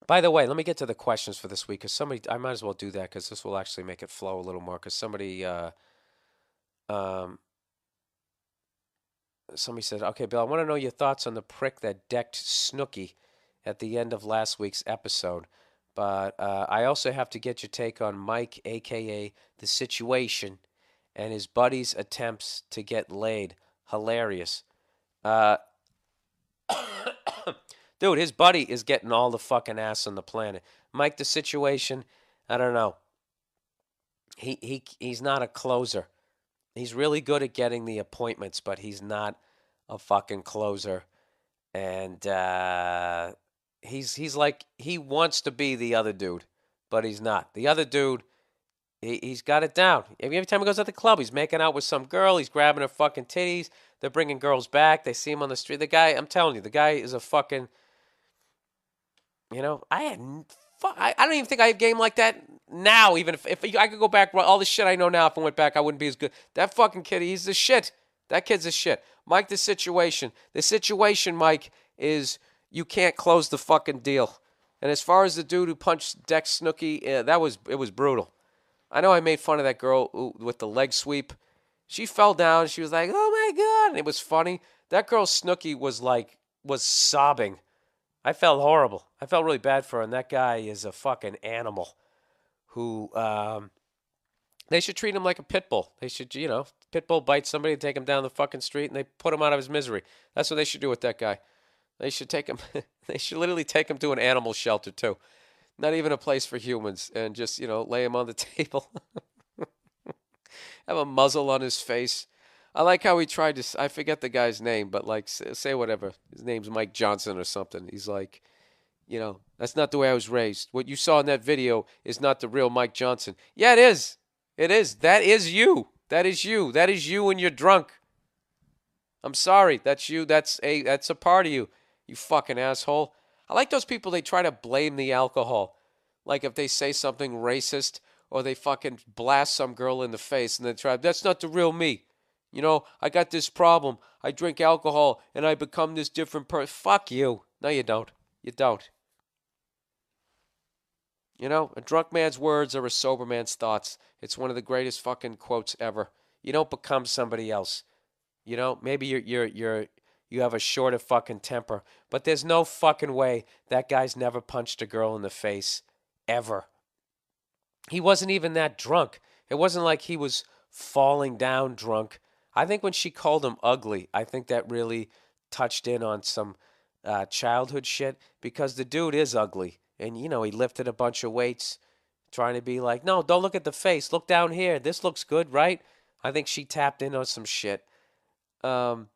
By the way, let me get to the questions for this week because I might as well do that because this will actually make it flow a little more. Because um, somebody said, okay, Bill, I want to know your thoughts on the prick that decked Snooki at the end of last week's episode. But I also have to get your take on Mike, aka The Situation, and his buddy's attempts to get laid. Hilarious. Uh, Dude, his buddy is getting all the fucking ass on the planet. Mike, The Situation, I don't know. He's not a closer. He's really good at getting the appointments, but he's not a fucking closer. And he's like he wants to be the other dude, but he's not. The other dude, he's got it down. Every time he goes at the club, he's making out with some girl. He's grabbing her fucking titties. They're bringing girls back. They see him on the street. The guy, I'm telling you, the guy is a fucking. I don't even think I have game like that now. Even if I could go back, all the shit I know now, if I went back, I wouldn't be as good. That fucking kid, he's the shit. That kid's the shit. Mike, the situation. The situation, Mike, is you can't close the fucking deal. And as far as the dude who punched Dex Snooki, it was brutal. I know I made fun of that girl with the leg sweep. She fell down. She was like, "Oh my god!" And it was funny. That girl Snooki was sobbing. I felt horrible. I felt really bad for her. And that guy is a fucking animal. Who they should treat him like a pit bull. They should, pit bull bite somebody and take him down the fucking street and they put him out of his misery. That's what they should do with that guy. They should take him. They should literally take him to an animal shelter too. Not even a place for humans, and just lay him on the table. Have a muzzle on his face. I like how he tried to. I forget the guy's name, but like say whatever. His name's Mike Johnson or something. He's like, that's not the way I was raised. What you saw in that video is not the real Mike Johnson. Yeah, it is. It is. That is you. That is you. That is you when you're drunk. I'm sorry. That's you. That's a part of you. You fucking asshole. I like those people, they try to blame the alcohol. Like if they say something racist or they fucking blast some girl in the face and they try, that's not the real me. I got this problem. I drink alcohol and I become this different person. Fuck you. No, you don't. You don't. A drunk man's words are a sober man's thoughts. It's one of the greatest fucking quotes ever. You don't become somebody else. Maybe you have a shorter fucking temper, but there's no fucking way that guy's never punched a girl in the face ever. He wasn't even that drunk. It wasn't like he was falling down drunk. I think when she called him ugly, I think that really touched in on some childhood shit because the dude is ugly. And, he lifted a bunch of weights trying to be like, no, don't look at the face. Look down here. This looks good, right? I think she tapped in on some shit. But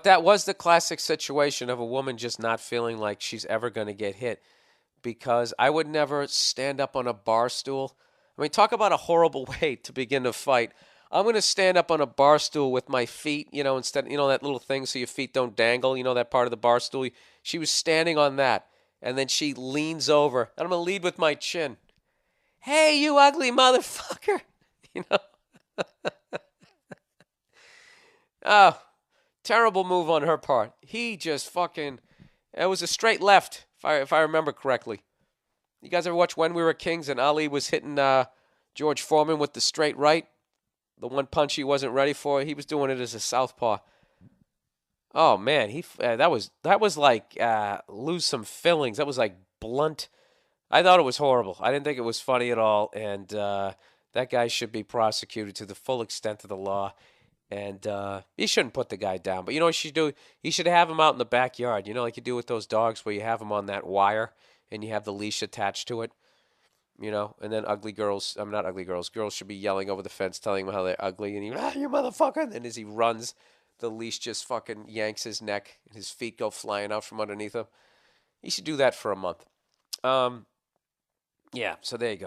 that was the classic situation of a woman just not feeling like she's ever going to get hit because I would never stand up on a bar stool. I mean, talk about a horrible way to begin a fight. I'm going to stand up on a bar stool with my feet, instead, that little thing so your feet don't dangle, that part of the bar stool. She was standing on that, and then she leans over, and I'm going to lead with my chin. Hey, you ugly motherfucker. You know? Oh, terrible move on her part. He just fucking. It was a straight left, if I remember correctly. You guys ever watch When We Were Kings and Ali was hitting George Foreman with the straight right? The one punch he wasn't ready for. He was doing it as a southpaw. Oh man, that was like lose some fillings. That was like blunt. I thought it was horrible. I didn't think it was funny at all, and that guy should be prosecuted to the full extent of the law. And he shouldn't put the guy down. But you know what you should do? He should have him out in the backyard. Like you do with those dogs where you have them on that wire and you have the leash attached to it. And then ugly girls, I'm not ugly girls, girls should be yelling over the fence telling him how they're ugly. And he, you motherfucker. And as he runs, the leash just fucking yanks his neck and his feet go flying out from underneath him. He should do that for a month. Yeah, so there you go.